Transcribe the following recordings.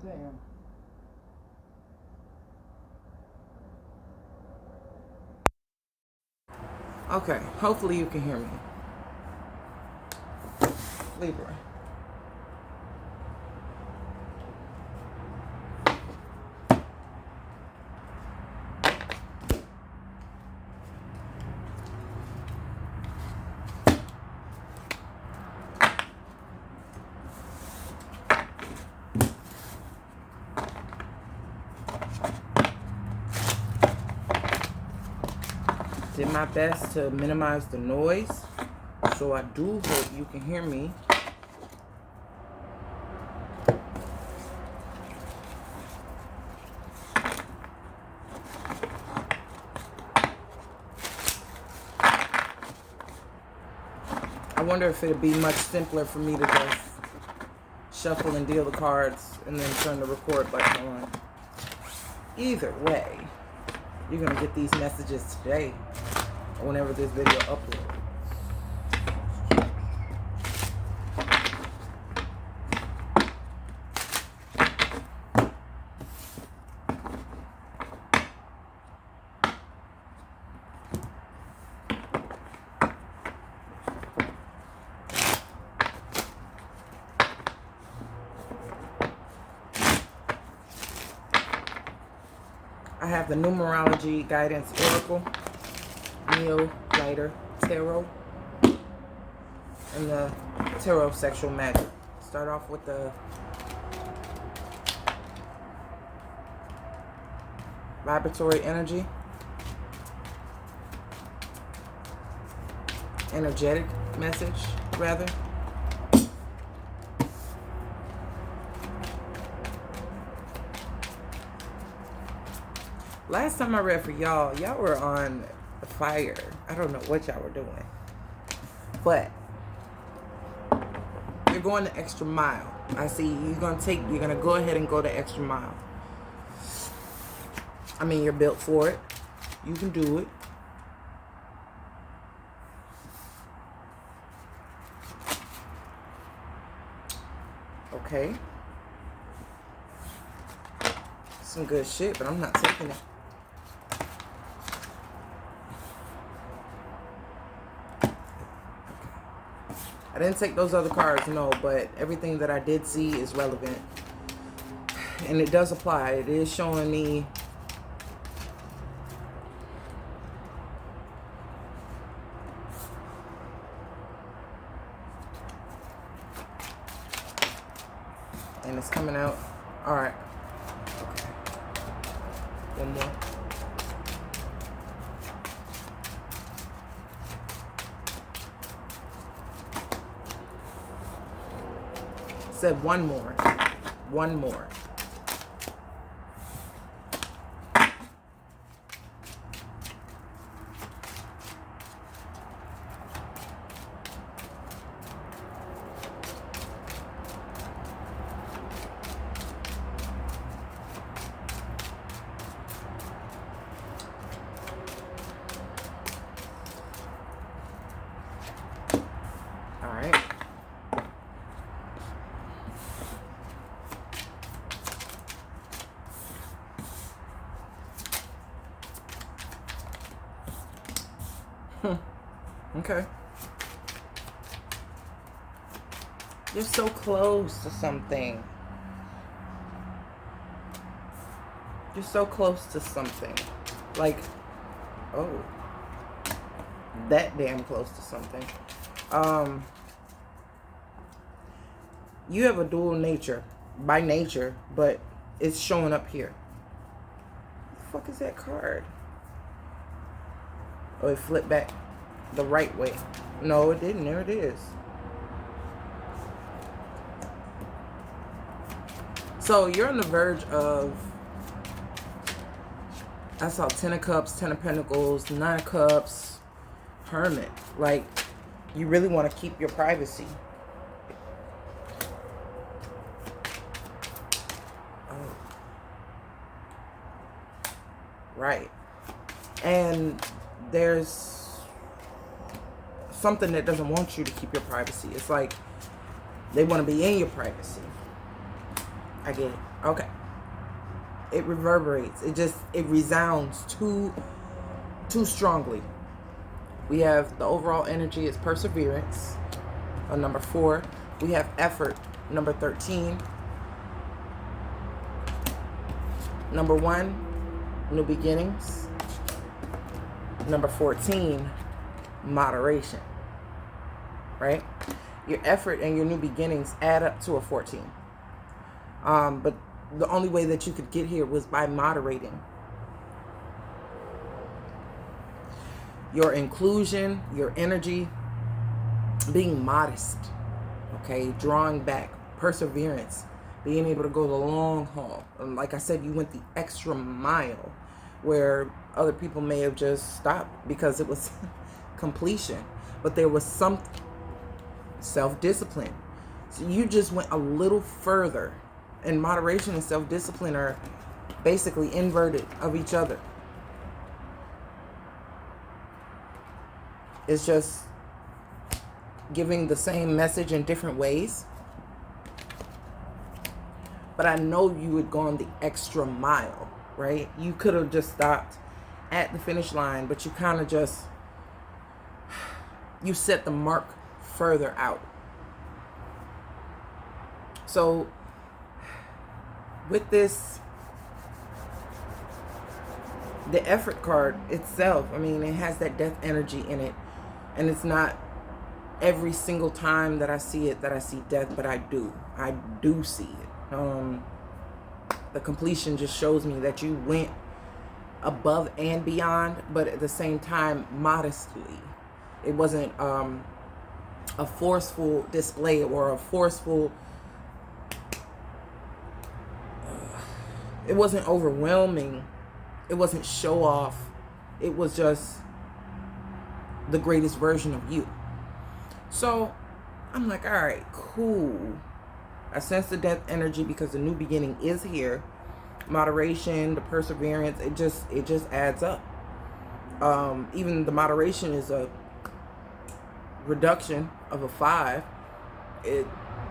Damn. Okay, hopefully you can hear me. Libra. Did my best to minimize the noise, so I do hope you can hear me. I wonder if it'd be much simpler for me to just shuffle and deal the cards and then turn the record button on. Either way, you're gonna get these messages today or whenever this video uploads. I have the Numerology Guidance Oracle, Neo Lighter Tarot, and the Tarot Sexual Magic. Start off with the vibratory energy, energetic message, rather. Last time I read for y'all, y'all were on fire. I don't know what y'all were doing. But you're going the extra mile. I see you're gonna go ahead and go the extra mile. I mean, you're built for it. You can do it. Okay. Some good shit, but I'm not taking it. I didn't take those other cards, no, but everything that I did see is relevant. And it does apply. It is showing me and it's coming out. All right. Okay. One more. Said one more. One more. All right. Okay. You're so close to something. You're so close to something. Like, oh, that damn close to something. You have a dual nature by nature, but it's showing up here. What the fuck is that card? Oh, it flipped back the right way. No, it didn't. There it is. So you're on the verge of, I saw 10 of Cups, 10 of Pentacles, 9 of Cups, Hermit. Like, you really want to keep your privacy. Oh. Right. And there's something that doesn't want you to keep your privacy. It's like they want to be in your privacy. I get it. Okay. It reverberates. It resounds too strongly. We have the overall energy is perseverance on number 4. We have effort, number 13. Number 1, new beginnings. Number 14, moderation. Right? Your effort and your new beginnings add up to a 14. But the only way that you could get here was by moderating. Your inclusion, your energy, being modest, okay, drawing back, perseverance, being able to go the long haul. And like I said, you went the extra mile where other people may have just stopped because it was completion. But there was some self-discipline. So you just went a little further. And moderation and self-discipline are basically inverted of each other. It's just giving the same message in different ways. But I know you had gone the extra mile, right? You could have just stopped at the finish line, but you kind of just, you set the mark further out. So with this, the effort card itself, I mean, it has that death energy in it. And it's not every single time that I see it that I see death, but I do see it. The completion just shows me that you went above and beyond, but at the same time, modestly. It wasn't a forceful display or a forceful, it wasn't overwhelming. It wasn't show off. It was just the greatest version of you. So I'm like, all right, cool. I sense the death energy because the new beginning is here. Moderation, the perseverance, it just adds up. Even the moderation is a reduction of a 5. It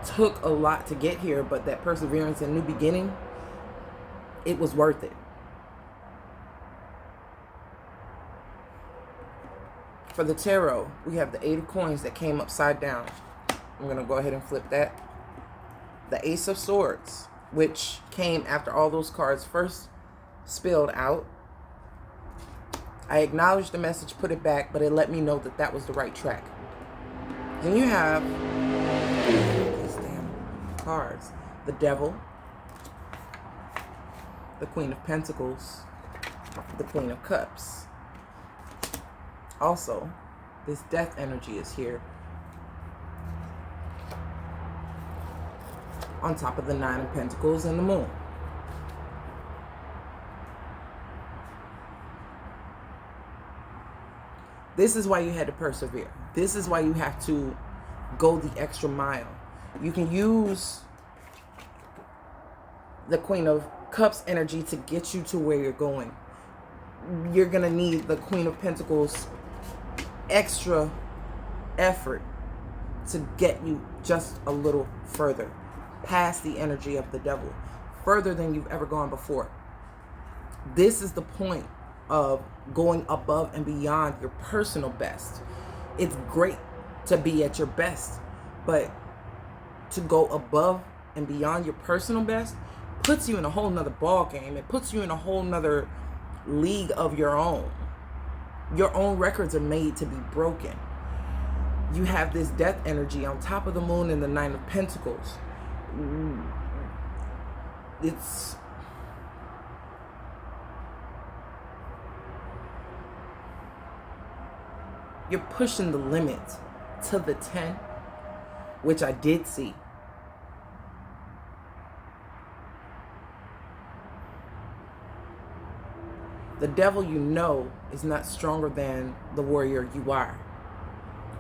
took a lot to get here, but that perseverance and new beginning, it was worth it. For the tarot, we have the 8 of coins that came upside down. I'm going to go ahead and flip that. The Ace of Swords, which came after all those cards first spilled out. I acknowledged the message, put it back, but it let me know that that was the right track. Then you have these damn cards. The Devil, the Queen of Pentacles, the Queen of Cups. Also, this death energy is here on top of the 9 of Pentacles and the Moon. This is why you had to persevere. This is why you have to go the extra mile. You can use the Queen of Cups energy to get you to where you're going. You're going to need the Queen of Pentacles extra effort to get you just a little further past the energy of the Devil, further than you've ever gone before. This is the point of going above and beyond your personal best. It's great to be at your best, but to go above and beyond your personal best puts you in a whole nother ball game. It puts you in a whole nother league of your own. Your own records are made to be broken. You have this death energy on top of the Moon and the 9 of Pentacles. It's you're pushing the limit to the 10, which I did see. The Devil, you know, is not stronger than the warrior you are.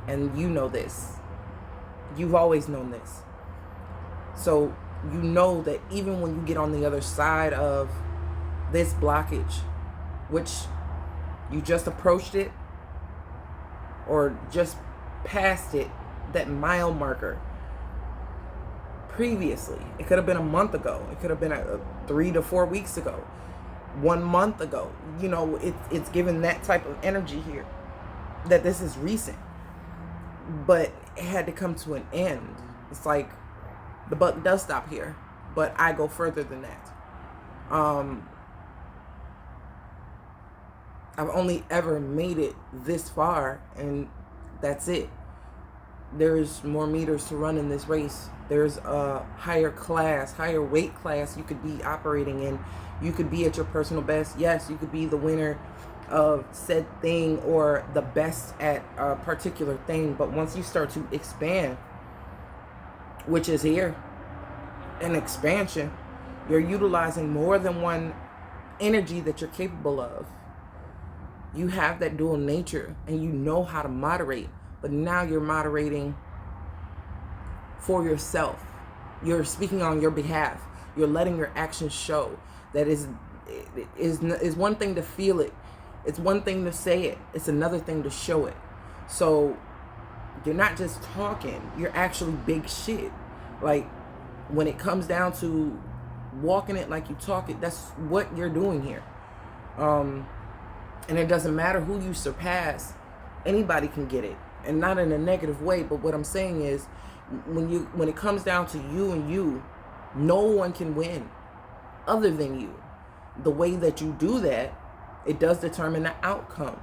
And you know this. You've always known this. So you know that even when you get on the other side of this blockage, which you just approached it or just past it, that mile marker, previously. It could have been a month ago. It could have been 3 to 4 weeks ago, 1 month ago. You know, it's given that type of energy here, that this is recent, but it had to come to an end. It's like the buck does stop here, but I go further than that. I've only ever made it this far, and that's it. There's more meters to run in this race. There's a higher class, higher weight class you could be operating in. You could be at your personal best. Yes, you could be the winner of said thing or the best at a particular thing. But once you start to expand, which is here, an expansion, you're utilizing more than one energy that you're capable of. You have that dual nature and you know how to moderate, but now you're moderating for yourself. You're speaking on your behalf. You're letting your actions show. That is one thing to feel it. It's one thing to say it. It's another thing to show it. So you're not just talking, you're actually big shit. Like when it comes down to walking it like you talk it, that's what you're doing here. And it doesn't matter who you surpass, anybody can get it. And not in a negative way, but what I'm saying is when it comes down to you and you, no one can win other than you. The way that you do that, it does determine the outcome.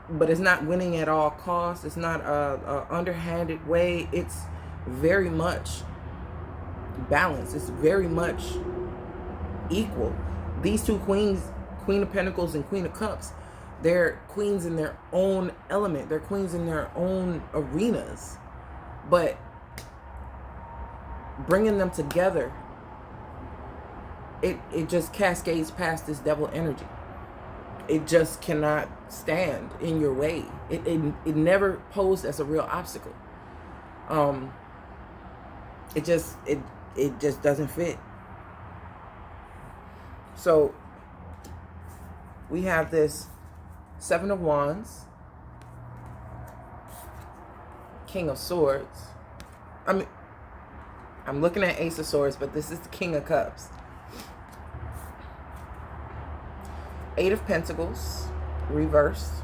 But it's not winning at all costs. It's not a underhanded way. It's very much balanced. It's very much equal. These two queens, Queen of Pentacles and Queen of Cups, they're queens in their own element. They're queens in their own arenas. But bringing them together, it just cascades past this devil energy. It just cannot stand in your way. It never posed as a real obstacle. It just doesn't fit. So we have this Seven of Wands, King of Swords. I'm looking at Ace of Swords, but this is the King of Cups. Eight of Pentacles, reversed.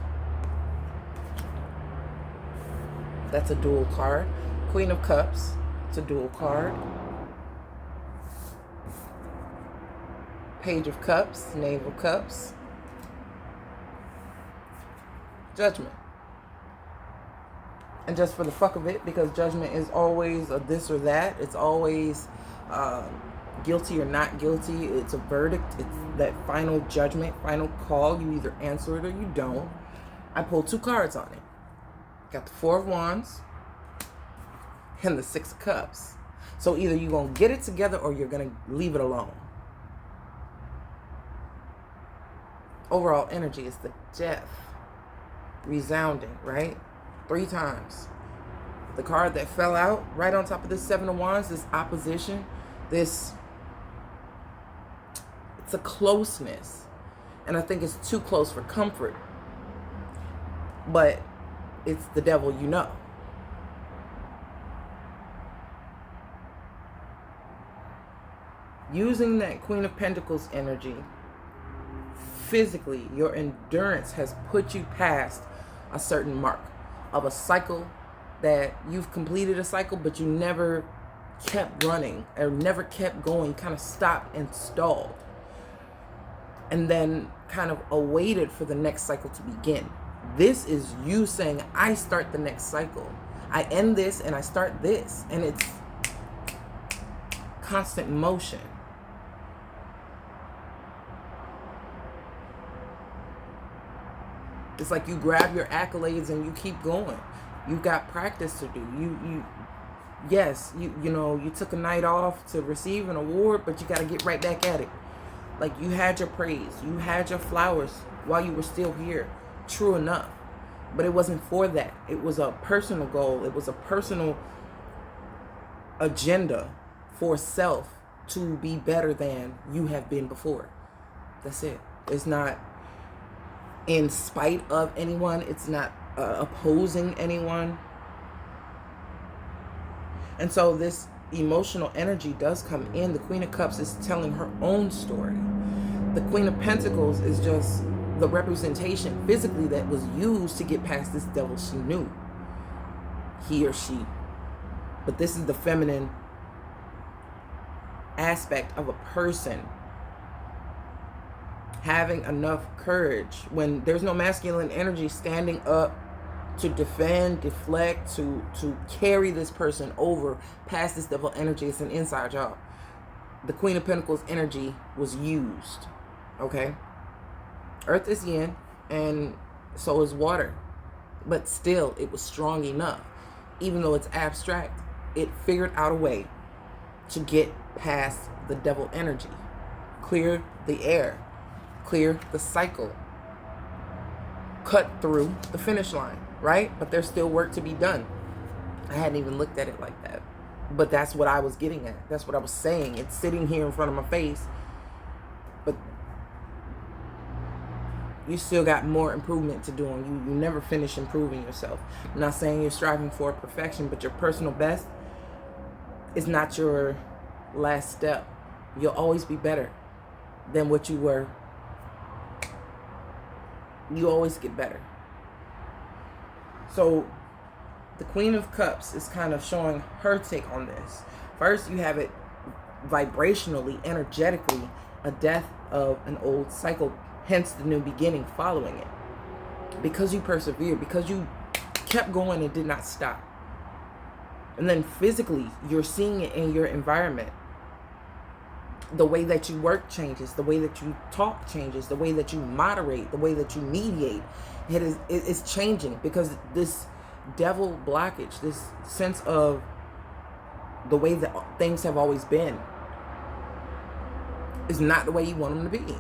That's a dual card. Queen of Cups, it's a dual card. Page of Cups, Knave of Cups. Judgment. And just for the fuck of it, because Judgment is always a this or that. It's always guilty or not guilty. It's a verdict. It's that final judgment, final call. You either answer it or you don't. I pulled two cards on it. Got the Four of Wands and the Six of Cups. So either you're going to get it together or you're going to leave it alone. Overall energy is the Death. Resounding, right? 3 times. The card that fell out right on top of this Seven of Wands, this opposition, it's a closeness. And I think it's too close for comfort. But it's the devil you know. Using that Queen of Pentacles energy, physically, your endurance has put you past a certain mark of a cycle that you've completed a cycle, but you never kept running or never kept going, kind of stopped and stalled. And then kind of awaited for the next cycle to begin. This is you saying, I start the next cycle. I end this and I start this. And it's constant motion. It's like you grab your accolades and you keep going. You've got practice to do. Yes, you know, you took a night off to receive an award, but you got to get right back at it. Like you had your praise, you had your flowers while you were still here. True enough. But it wasn't for that. It was a personal goal. It was a personal agenda for self to be better than you have been before. That's it. It's not in spite of anyone. It's not opposing anyone. And so this emotional energy does come in. The Queen of Cups is telling her own story. The Queen of Pentacles is just the representation physically that was used to get past this devil she knew, he or she. But this is the feminine aspect of a person having enough courage when there's no masculine energy standing up to defend, deflect, to carry this person over past this devil energy. It's an inside job. The Queen of Pentacles energy was used. Okay? Earth is yin, and so is water. But still, it was strong enough. Even though it's abstract, it figured out a way to get past the devil energy. Clear the air. Clear the cycle. Cut through the finish line, right? But there's still work to be done. I hadn't even looked at it like that. But that's what I was getting at. That's what I was saying. It's sitting here in front of my face. But you still got more improvement to do, and you never finish improving yourself. I'm not saying you're striving for perfection, but your personal best is not your last step. You'll always be better than what you were. You always get better. So the Queen of Cups is kind of showing her take on this. First, you have it vibrationally, energetically, a death of an old cycle, hence the new beginning following it. Because you persevered, because you kept going and did not stop. And then physically, you're seeing it in your environment. The way that you work changes, the way that you talk changes, the way that you moderate, the way that you mediate. It's changing because this devil blockage, this sense of the way that things have always been, is not the way you want them to be.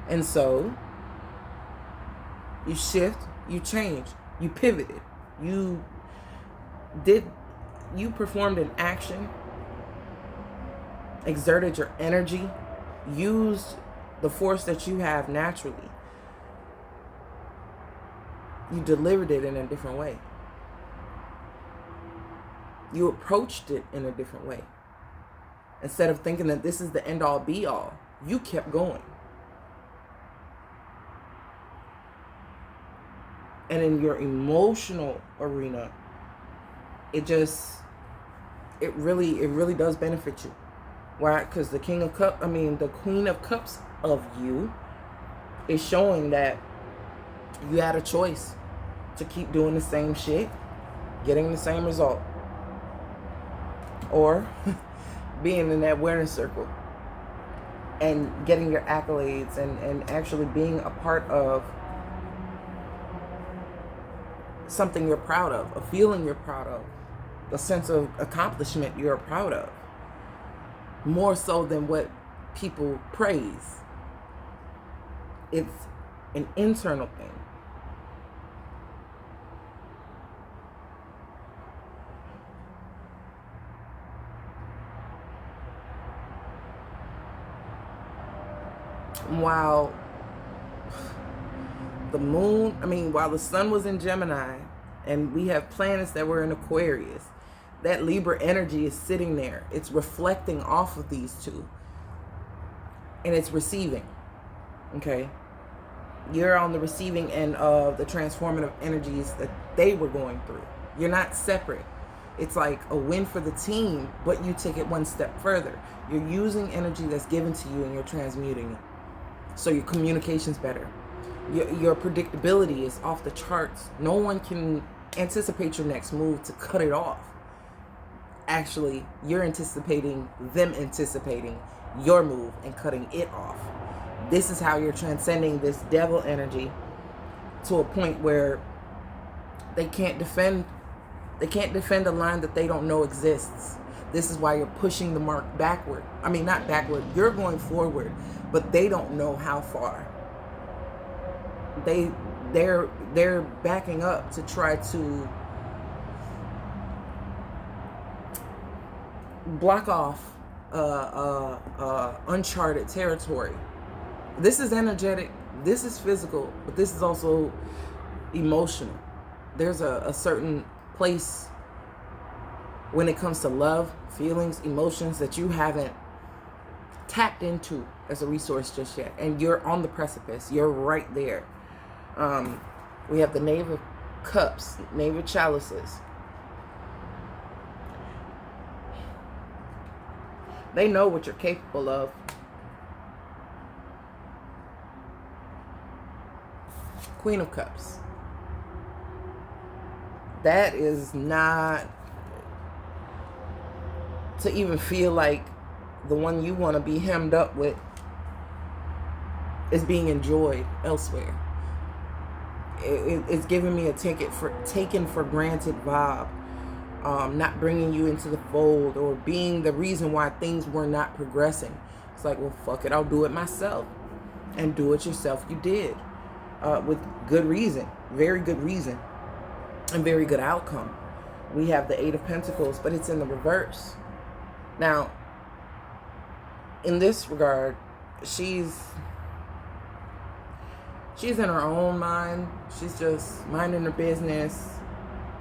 And so you shift, you change, you pivoted, you performed an action, exerted your energy, used the force that you have naturally. You delivered it in a different way. You approached it in a different way. Instead of thinking that this is the end all be all, you kept going. And in your emotional arena, it really does benefit you. Why? Because the Queen of Cups of you is showing that you had a choice to keep doing the same shit, getting the same result, or being in that awareness circle and getting your accolades and actually being a part of something you're proud of, a feeling you're proud of, a sense of accomplishment you're proud of, more so than what people praise. It's an internal thing. While the sun was in Gemini and we have planets that were in Aquarius, that Libra energy is sitting there. It's reflecting off of these two. And it's receiving. Okay? You're on the receiving end of the transformative energies that they were going through. You're not separate. It's like a win for the team, but you take it one step further. You're using energy that's given to you and you're transmuting it. So your communication's better. Your predictability is off the charts. No one can anticipate your next move to cut it off. Actually, you're anticipating them anticipating your move and cutting it off. This is how you're transcending this devil energy to a point where they can't defend a line that they don't know exists. This is why you're pushing the mark backward. I mean, not backward. You're going forward, but they don't know how far. They're backing up to try to block off uncharted territory. This is energetic, this is physical, but this is also emotional. There's a certain place when it comes to love, feelings, emotions that you haven't tapped into as a resource just yet. And you're on the precipice. You're right there. We have the Knave of Cups, Knave of Chalices. They know what you're capable of. Queen of Cups. That is not to even feel like the one you want to be hemmed up with is being enjoyed elsewhere. It's giving me a taken for granted vibe. Not bringing you into the fold or being the reason why things were not progressing. It's like, well, fuck it, I'll do it myself. And do it yourself. You did. With good reason. Very good reason. And very good outcome. We have the Eight of Pentacles, but it's in the reverse. Now, in this regard, she's in her own mind. She's just minding her business.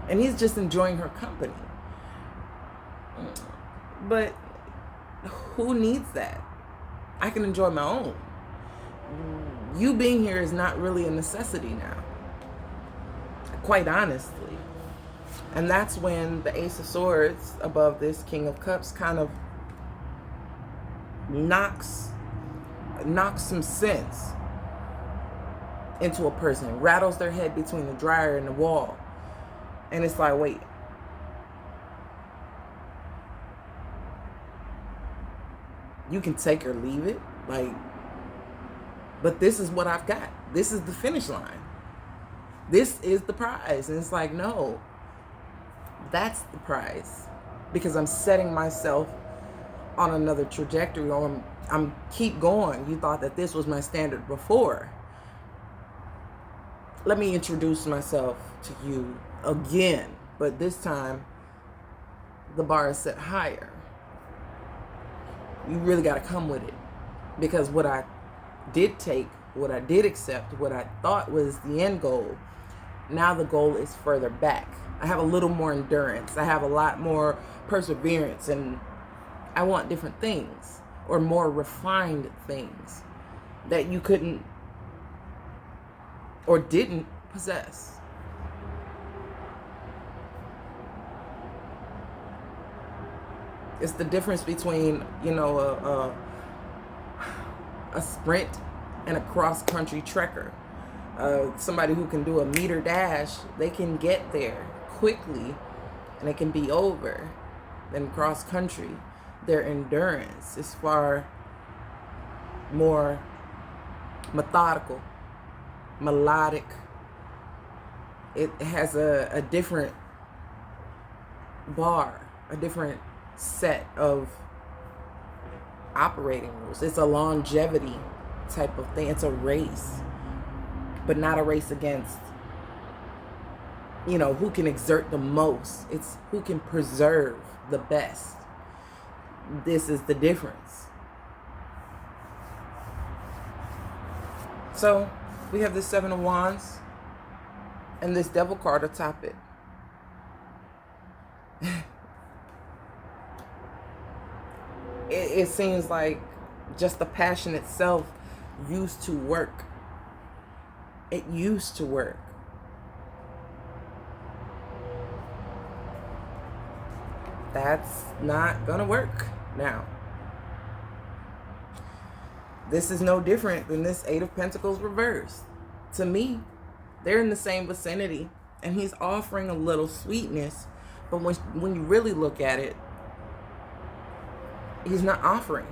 And he's just enjoying her company. But who needs that? I can enjoy my own. You being here is not really a necessity now. Quite honestly. And that's when the Ace of Swords above this King of Cups kind of knocks some sense into a person. Rattles their head between the dryer and the wall. And it's like, wait. You can take or leave it. Like, but this is what I've got. This is the finish line. This is the prize. And it's like, no. That's the prize. Because I'm setting myself on another trajectory. Or I'm keep going. You thought that this was my standard before. Let me introduce myself to you again, but this time the bar is set higher. You really got to come with it, because what I did take, what I did accept, what I thought was the end goal, now the goal is further back. I have a little more endurance. I have a lot more perseverance, and I want different things, or more refined things that you couldn't or didn't possess. It's the difference between, a sprint and a cross-country trekker. Somebody who can do a meter dash, they can get there quickly and it can be over. Then cross-country, their endurance is far more methodical, melodic. It has a different bar, a different set of operating rules. It's a longevity type of thing. It's a race, but not a race against, who can exert the most. It's who can preserve the best. This is the difference. So we have the Seven of Wands and this Devil card atop it. It seems like just the passion itself used to work. It used to work. That's not gonna work now. This is no different than this Eight of Pentacles reversed. To me, they're in the same vicinity, and he's offering a little sweetness, but when you really look at it, he's not offering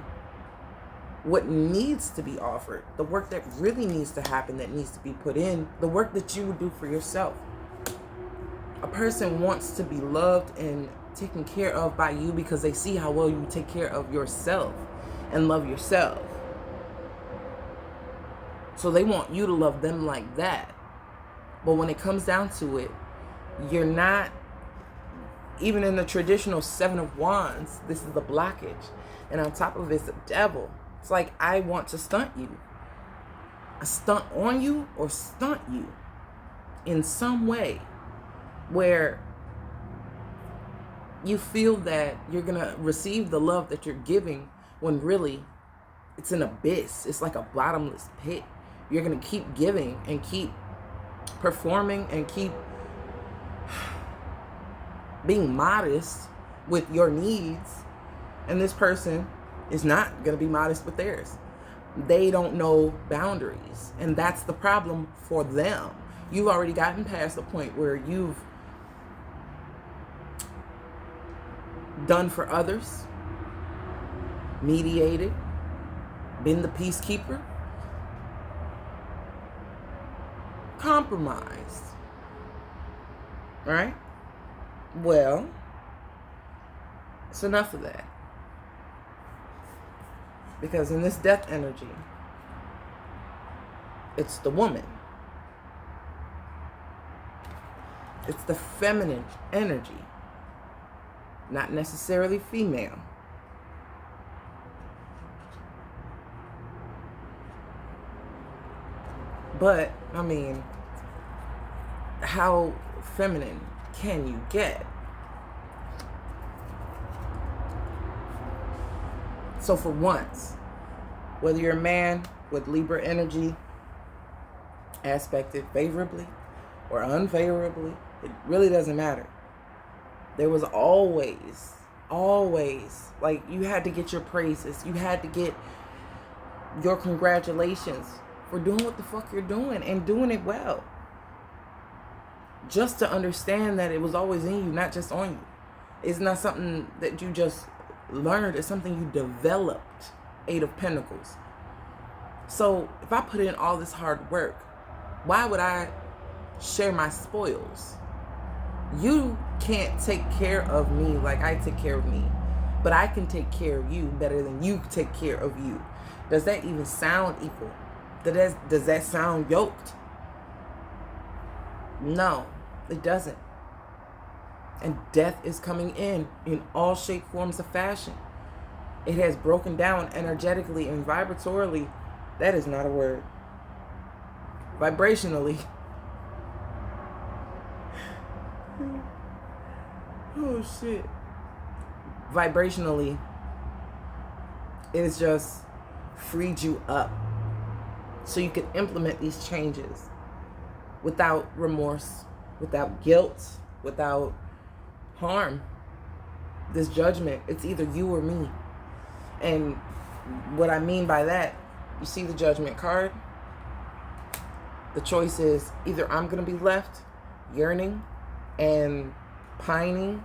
what needs to be offered, the work that really needs to happen, that needs to be put in, the work that you would do for yourself. A person wants to be loved and taken care of by you because they see how well you take care of yourself and love yourself. So they want you to love them like that. But when it comes down to it, you're not, even in the traditional Seven of Wands, this is the blockage. And on top of it, it's the Devil. It's like, I want to stunt you. A stunt on you or stunt you in some way where You feel that you're going to receive the love that you're giving when really it's an abyss. It's like a bottomless pit. You're going to keep giving and keep performing and keep being modest with your needs. And this person is not going to be modest with theirs. They don't know boundaries. And that's the problem for them. You've already gotten past the point where you've done for others, mediated, been the peacekeeper, compromised. Right? Well, it's enough of that. Because in this death energy, it's the woman. It's the feminine energy, not necessarily female. But, I mean, how feminine can you get? So for once, whether you're a man with Libra energy aspected favorably or unfavorably, it really doesn't matter. There was always, like, you had to get your praises. You had to get your congratulations for doing what the fuck you're doing and doing it well. Just to understand that it was always in you, not just on you. It's not something that you just learned. It's something you developed. 8 of Pentacles. So if I put in all this hard work, why would I share my spoils? You can't take care of me like I take care of me, but I can take care of you better than you take care of you. Does that even sound equal? Does that sound yoked? No, it doesn't. And death is coming in all shape, forms of fashion. It has broken down energetically and vibratorily. That is not a word. Vibrationally. Oh shit. Vibrationally, it has just freed you up so you can implement these changes without remorse, without guilt, without harm. This judgment, it's either you or me. And what I mean by that, you see the Judgment card? The choice is either I'm going to be left yearning and pining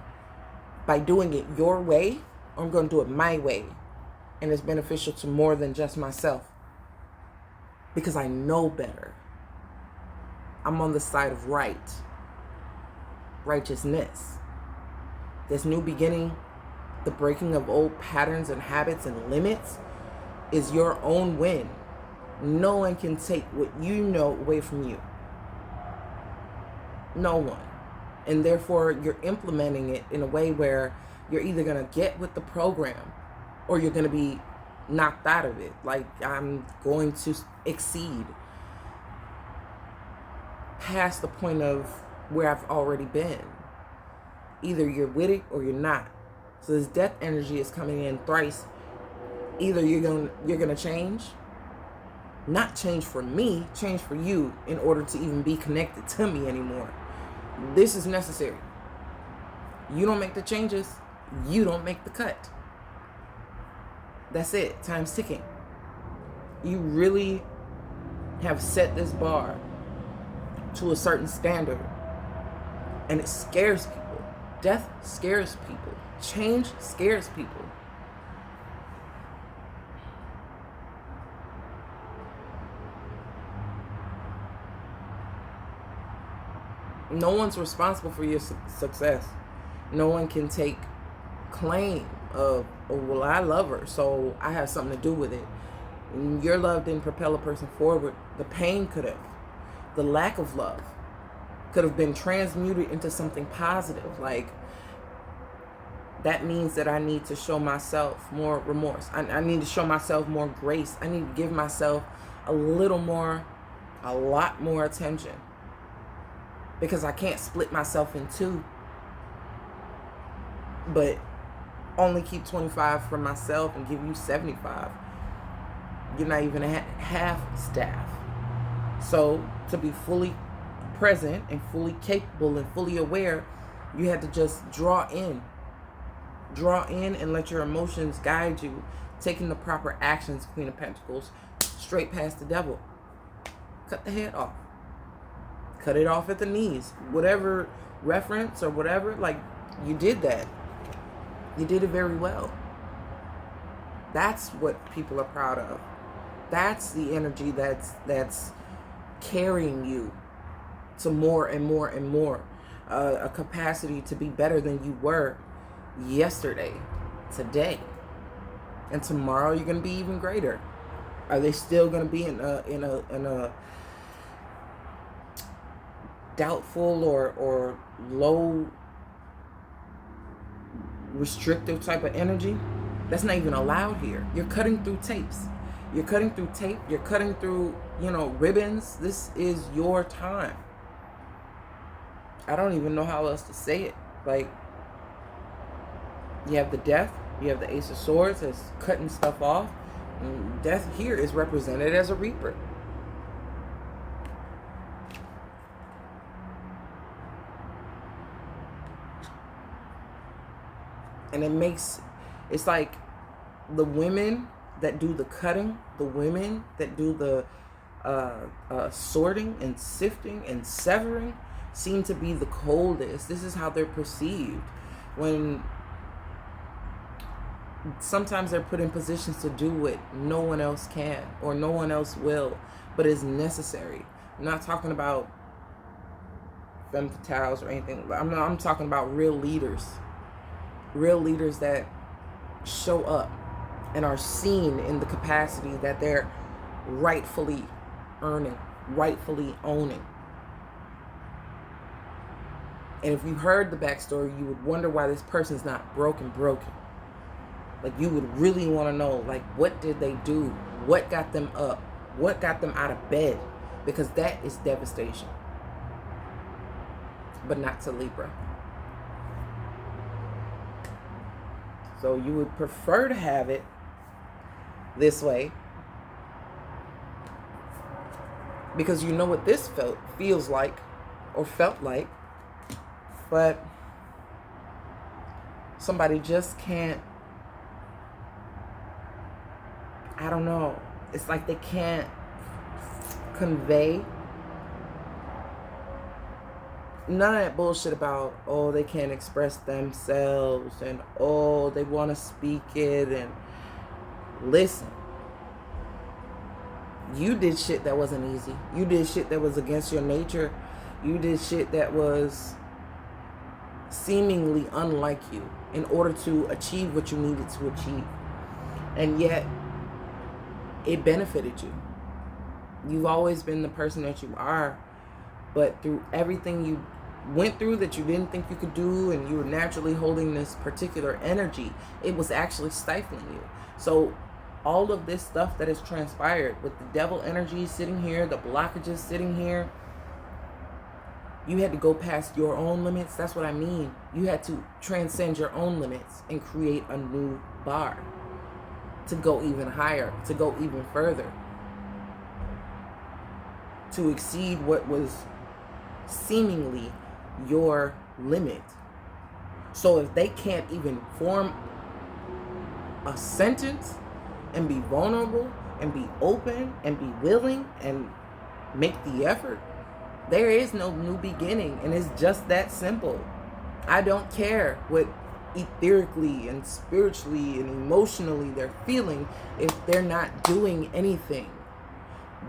by doing it your way, or I'm going to do it my way. And it's beneficial to more than just myself. Because I know better. I'm on the side of right. Righteousness. This new beginning, the breaking of old patterns and habits and limits, is your own win. No one can take what you know away from you. No one. And therefore, you're implementing it in a way where you're either going to get with the program or you're going to be knocked out of it. Like, I'm going to exceed past the point of where I've already been. Either you're with it or you're not. So this death energy is coming in thrice. Either you're gonna change, not change for me, change for you in order to even be connected to me anymore. This is necessary. You don't make the changes, you don't make the cut. That's it. Time's ticking. You really have set this bar to a certain standard, and it scares people. Death scares people. Change scares people. No one's responsible for your success. No one can take claim of, oh, well, I love her, so I have something to do with it. And your love didn't propel a person forward. The pain could have. The lack of love could have been transmuted into something positive. Like, that means that I need to show myself more remorse. I need to show myself more grace. I need to give myself a lot more attention. Because I can't split myself in two. but only keep 25 for myself and give you 75. You're not even half staff. So to be fully present and fully capable and fully aware, you had to just draw in and let your emotions guide you, taking the proper actions. Queen of Pentacles, straight past the devil. Cut the head off, cut it off at the knees, whatever reference or whatever. Like, you did that. You did it very well. That's what people are proud of. That's the energy that's carrying you to more and more and more. A capacity to be better than you were yesterday, today, and tomorrow. You're going to be even greater. Are they still going to be in a doubtful or low restrictive type of energy? That's not even allowed here. You're cutting through tapes. You're cutting through tape. You're cutting through, ribbons. This is your time. I don't even know how else to say it. Like, you have the death. You have the Ace of Swords that's cutting stuff off. And death here is represented as a reaper. And it's like the women that do the cutting, the women that do the sorting and sifting and severing seem to be the coldest. This is how they're perceived. When sometimes they're put in positions to do what no one else can or no one else will, but is necessary. I'm not talking about femme fatales or anything. I'm talking about real leaders. Real leaders that show up and are seen in the capacity that they're rightfully earning, rightfully owning. And if you heard the backstory, you would wonder why this person's not broken. Like, you would really want to know, like, what did they do? What got them up? What got them out of bed? Because that is devastation. But not to Libra. So you would prefer to have it this way, because you know what this feels like or felt like, but somebody just can't, I don't know, it's like they can't convey none of that bullshit about, oh, they can't express themselves, and oh, they want to speak it. And listen, you did shit that wasn't easy. You did shit that was against your nature. You did shit that was seemingly unlike you in order to achieve what you needed to achieve. And yet, it benefited you. You've always been the person that you are, but through everything you went through that you didn't think you could do, and you were naturally holding this particular energy, it was actually stifling you. So all of this stuff that has transpired with the devil energy sitting here, the blockages sitting here, you had to go past your own limits. That's what I mean. You had to transcend your own limits and create a new bar to go even higher, to go even further, to exceed what was seemingly your limit. So if they can't even form a sentence and be vulnerable and be open and be willing and make the effort, there is no new beginning. And it's just that simple. I don't care what etherically and spiritually and emotionally they're feeling if they're not doing anything.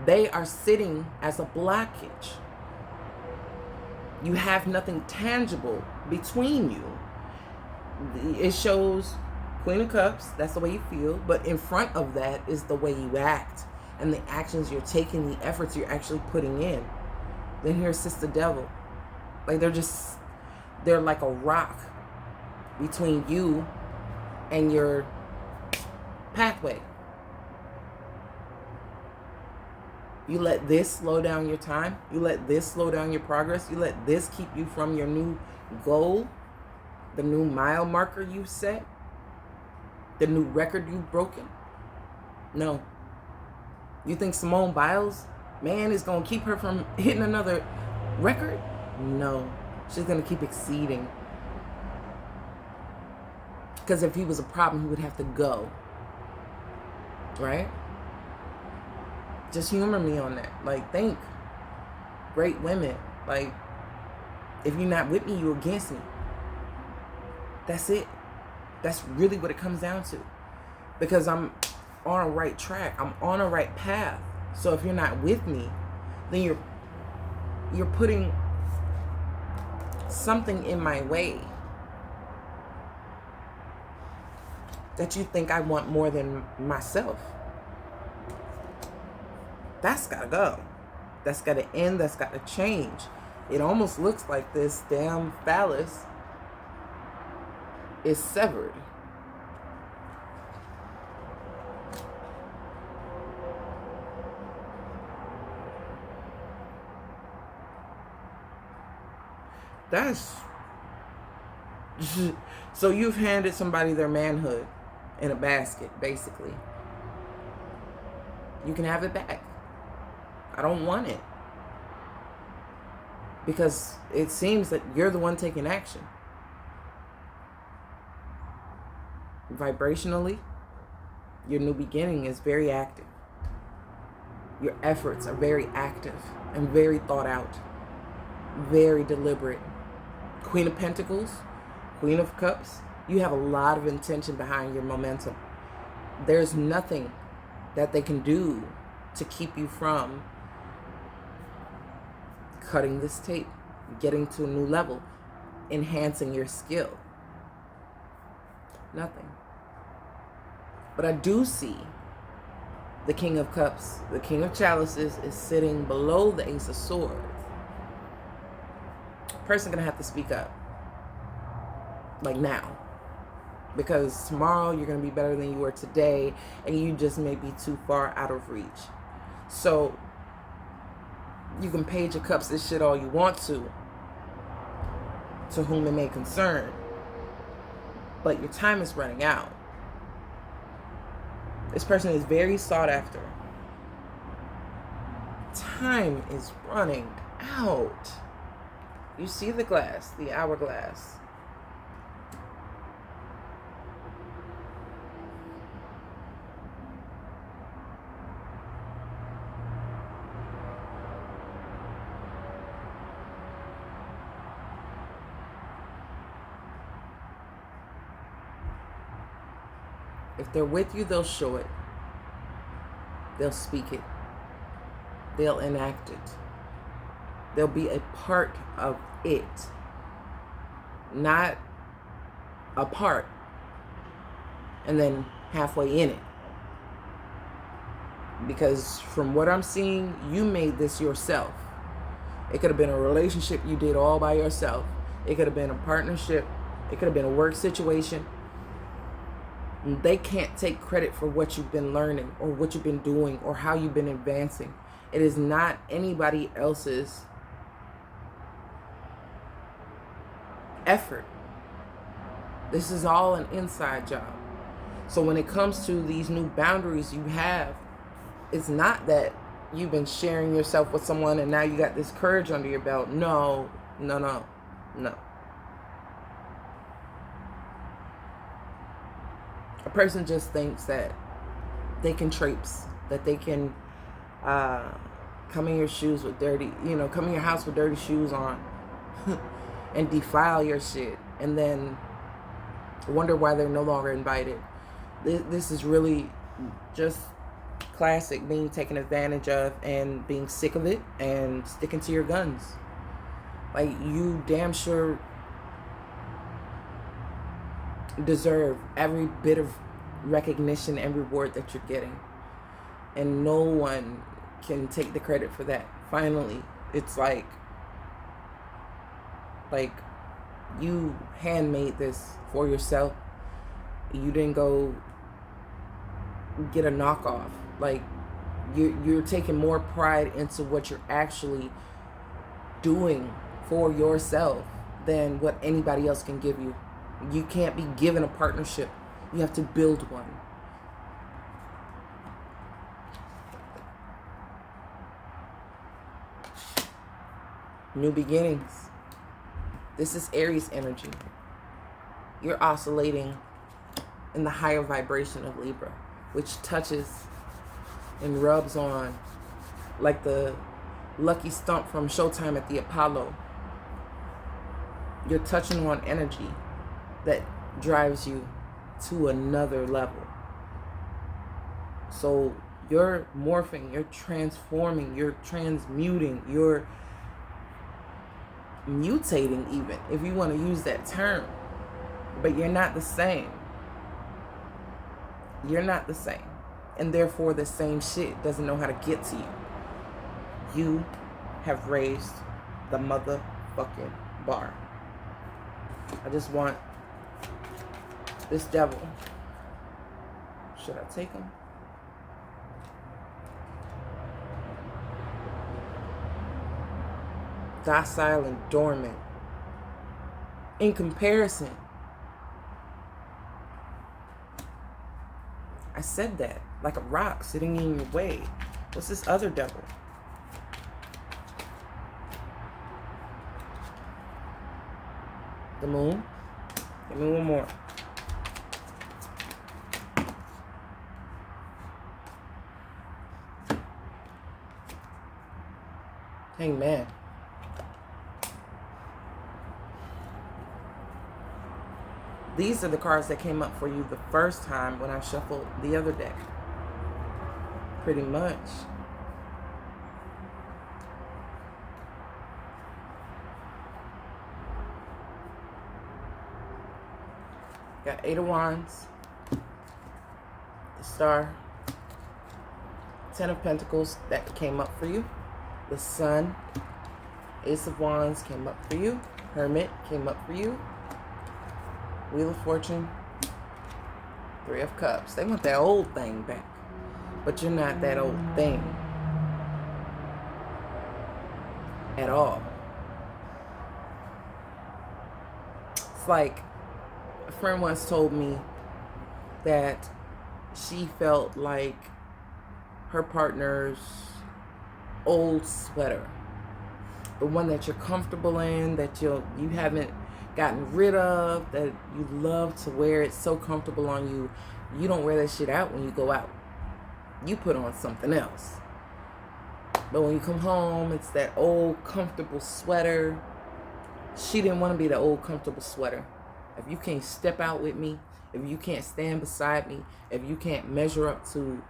They are sitting as a blockage. You have nothing tangible between you. It shows Queen of Cups, that's the way you feel, but in front of that is the way you act and the actions you're taking, the efforts you're actually putting in. Then here's Sister Devil. Like, they're like a rock between you and your pathway. You let this slow down your time. You let this slow down your progress. You let this keep you from your new goal. the new mile marker you set, the new record you've broken? No. You think Simone Biles, man, is going to keep her from hitting another record? No. She's going to keep exceeding. Because if he was a problem, he would have to go. Right? Just humor me on that. Like, think. Great women. Like, if you're not with me, you're against me. That's it. That's really what it comes down to. Because I'm on a right track. I'm on a right path. So if you're not with me, then you're putting something in my way that you think I want more than myself. That's gotta go. That's gotta end. That's gotta change. It almost looks like this damn phallus is severed. That's so you've handed somebody their manhood in a basket, basically. You can have it back. I don't want it. Because it seems that you're the one taking action. Vibrationally, your new beginning is very active. Your efforts are very active and very thought out. Very deliberate. Queen of Pentacles, Queen of Cups, you have a lot of intention behind your momentum. There's nothing that they can do to keep you from cutting this tape, getting to a new level, enhancing your skill. Nothing. But I do see the King of Cups, the King of Chalices is sitting below the Ace of Swords. Person gonna have to speak up, like now, because tomorrow you're gonna be better than you were today, and you just may be too far out of reach. So you can page your cups this shit all you want to whom it may concern, but your time is running out. This person is very sought after. Time is running out. You see the glass, the hourglass. If they're with you, they'll show it. They'll speak it. They'll enact it. They'll be a part of it, not a part and then halfway in it. Because from what I'm seeing, you made this yourself. It could have been a relationship you did all by yourself. It could have been a partnership. It could have been a work situation. They can't take credit for what you've been learning or what you've been doing or how you've been advancing. It is not anybody else's effort. This is all an inside job. So when it comes to these new boundaries you have, it's not that you've been sharing yourself with someone and now you got this courage under your belt. No. A person just thinks that they can traipse, that they can come in your shoes with dirty, come in your house with dirty shoes on and defile your shit and then wonder why they're no longer invited. This is really just classic being taken advantage of and being sick of it and sticking to your guns. Like, you damn sure deserve every bit of recognition and reward that you're getting. And no one can take the credit for that. Finally, it's like you handmade this for yourself. You didn't go get a knockoff. Like, you're taking more pride into what you're actually doing for yourself than what anybody else can give you. You can't be given a partnership. You have to build one. New beginnings. This is Aries energy. You're oscillating in the higher vibration of Libra, which touches and rubs on like the lucky stump from Showtime at the Apollo. You're touching on energy that drives you to another level. So you're morphing, you're transforming, you're transmuting, you're mutating even, if you want to use that term. But you're not the same. You're not the same. And therefore the same shit doesn't know how to get to you. You have raised the motherfucking bar. I just want this devil. Should I take him? Docile and dormant. In comparison, I said that, like a rock sitting in your way. What's this other devil? The moon. Give me one more. Hangman. These are the cards that came up for you the first time when I shuffled the other deck. Pretty much. Got 8 of Wands, the Star, 10 of Pentacles that came up for you, the Sun, Ace of Wands came up for you, Hermit came up for you, Wheel of Fortune, 3 of Cups. They want that old thing back, but you're not that old thing at all. It's like a friend once told me that she felt like her partner's old sweater, the one that you're comfortable in, that you haven't gotten rid of, that you love to wear, it's so comfortable on you, you don't wear that shit out when you go out. You put on something else. But when you come home, it's that old comfortable sweater. She didn't want to be the old comfortable sweater. If you can't step out with me, if you can't stand beside me, if you can't measure up to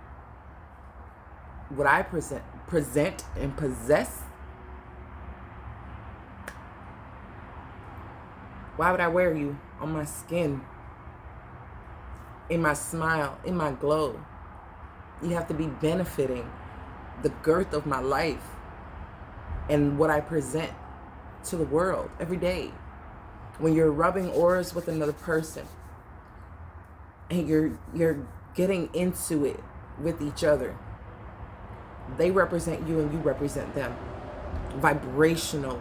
what I present and possess, why would I wear you on my skin, in my smile, in my glow? You have to be benefiting the girth of my life and what I present to the world every day. When you're rubbing auras with another person and you're getting into it with each other, they represent you and you represent them vibrationally.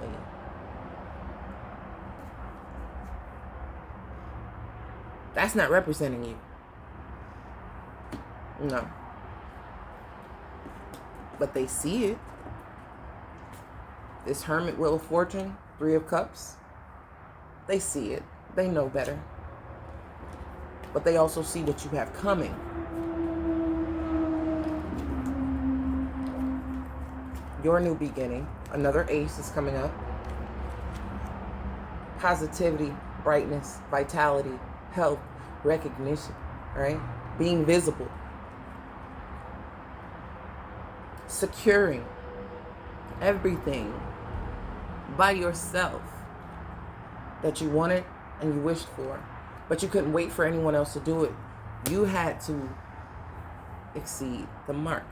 That's not representing you. No. But they see it. This Hermit, Wheel of Fortune, 3 of Cups. They see it. They know better. But they also see what you have coming. Your new beginning. Another ace is coming up. Positivity, brightness, vitality, health, recognition, right? Being visible. Securing everything by yourself that you wanted and you wished for, but you couldn't wait for anyone else to do it. You had to exceed the mark.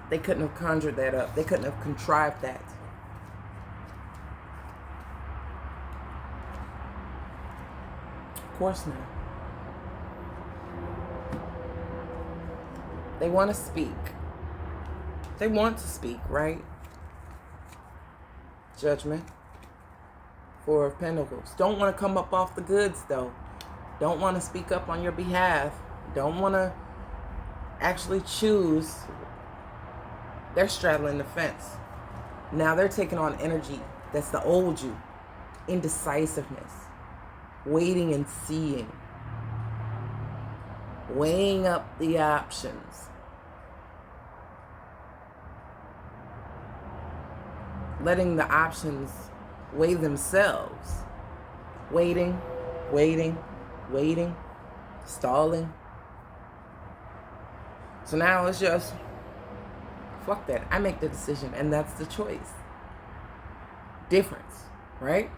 They couldn't have conjured that up. They couldn't have contrived that. Of course not. They want to speak. They want to speak, right? Judgment. Four of Pentacles. Don't want to come up off the goods, though. Don't want to speak up on your behalf. Don't want to actually choose. They're straddling the fence. Now they're taking on energy that's the old you. Indecisiveness. Waiting and seeing. Weighing up the options. Letting the options weigh themselves. Waiting, waiting, waiting, stalling. So now it's just, fuck that. I make the decision, and that's the choice. Difference, right?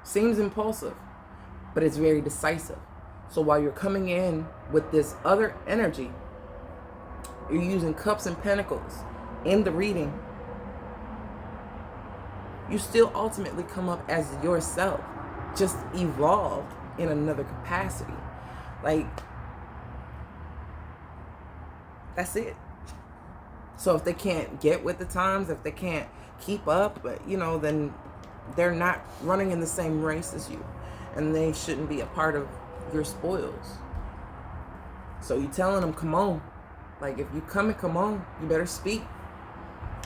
Seems impulsive, but it's very decisive. So while you're coming in with this other energy, you're using Cups and Pentacles in the reading, you still ultimately come up as yourself, just evolved in another capacity. Like, that's it. So if they can't get with the times, if they can't keep up, then they're not running in the same race as you, and they shouldn't be a part of your spoils. So you telling them, come on. Like, if you come on, you better speak,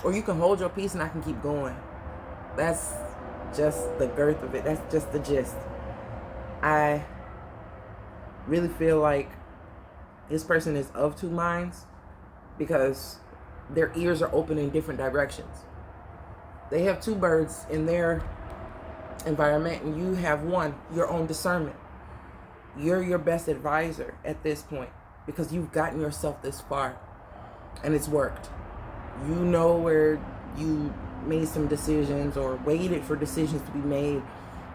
or you can hold your peace and I can keep going. That's just the girth of it. That's just the gist. I really feel like this person is of two minds because their ears are open in different directions. They have two birds in their environment, and you have one, your own discernment. You're your best advisor at this point because you've gotten yourself this far and it's worked. You know where you made some decisions or waited for decisions to be made,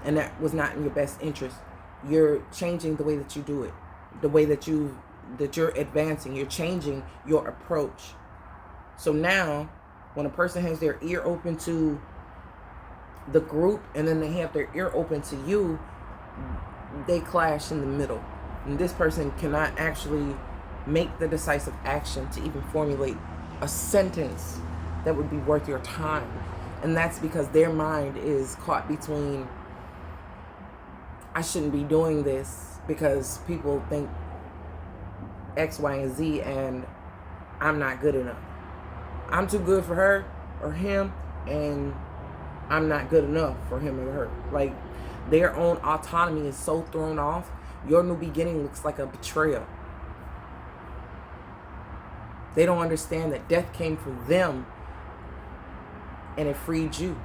and that was not in your best interest. You're changing the way that you do it, the way that you're advancing. You're changing your approach. So now, when a person has their ear open to the group and then they have their ear open to you, they clash in the middle. And this person cannot actually make the decisive action to even formulate a sentence that would be worth your time. And that's because their mind is caught between, I shouldn't be doing this because people think X, Y, and Z, and I'm not good enough. I'm too good for her or him, and I'm not good enough for him or her. Like, their own autonomy is so thrown off. Your new beginning looks like a betrayal. They don't understand that death came for them and it freed you.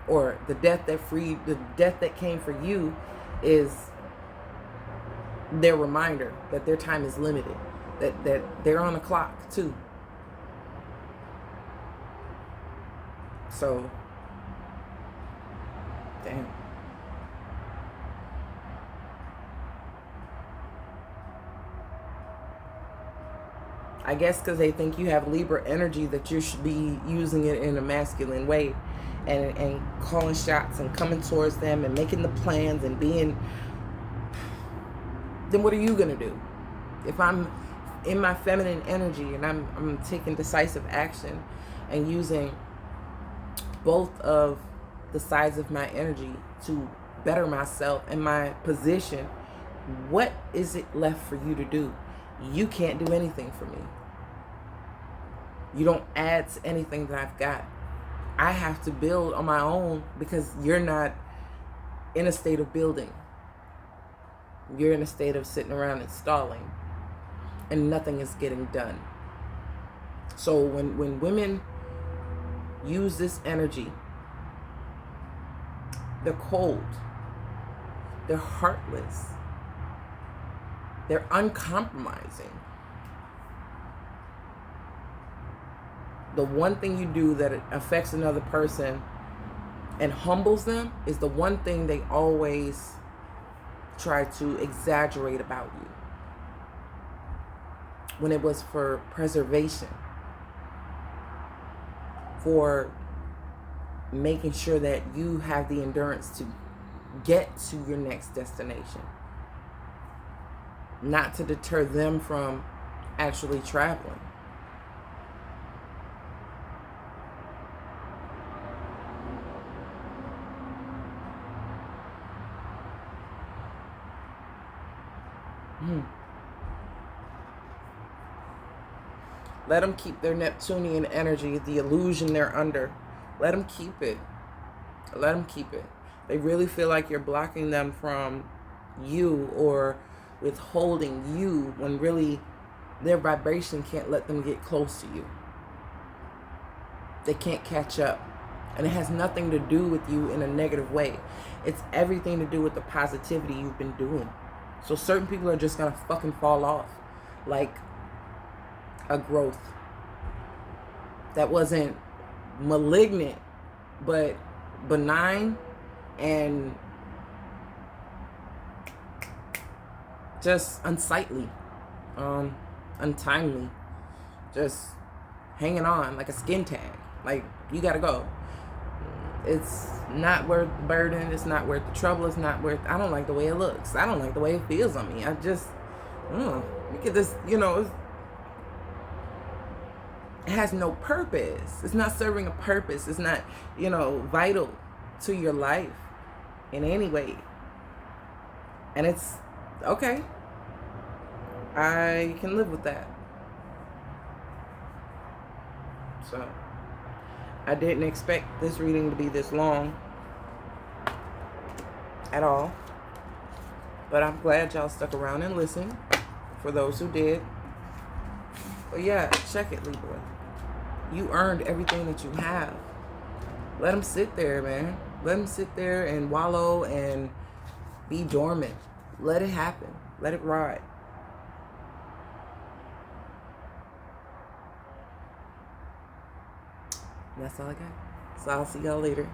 Or the death that came for you is their reminder that their time is limited. That they're on the clock too. So, damn. I guess because they think you have Libra energy that you should be using it in a masculine way and calling shots and coming towards them and making the plans and being... Then what are you going to do? If I'm in my feminine energy and I'm taking decisive action and using both of the sides of my energy to better myself and my position, what is it left for you to do? You can't do anything for me. You don't add to anything that I've got. I have to build on my own because you're not in a state of building. You're in a state of sitting around and stalling, and nothing is getting done. So when women use this energy, they're cold, they're heartless, they're uncompromising. The one thing you do that affects another person and humbles them is the one thing they always try to exaggerate about you, when it was for preservation, for making sure that you have the endurance to get to your next destination, not to deter them from actually traveling. Let them keep their Neptunian energy, the illusion they're under. Let them keep it. Let them keep it. They really feel like you're blocking them from you or withholding you when really their vibration can't let them get close to you. They can't catch up. And it has nothing to do with you in a negative way. It's everything to do with the positivity you've been doing. So certain people are just going to fucking fall off. Like a growth that wasn't malignant, but benign and just unsightly, untimely, just hanging on like a skin tag. Like, you gotta go. It's not worth the burden. It's not worth the trouble. It's not worth... I don't like the way it looks. I don't like the way it feels on me. I just... look at this, you know... It has no purpose. It's not serving a purpose. It's not, you know, vital to your life in any way. And it's... okay. I can live with that. So... I didn't expect this reading to be this long at all. But I'm glad y'all stuck around and listened, for those who did. But yeah, check it, Libra. You earned everything that you have. Let them sit there, man. Let them sit there and wallow and be dormant. Let it happen. Let it ride. That's all I got. So I'll see y'all later.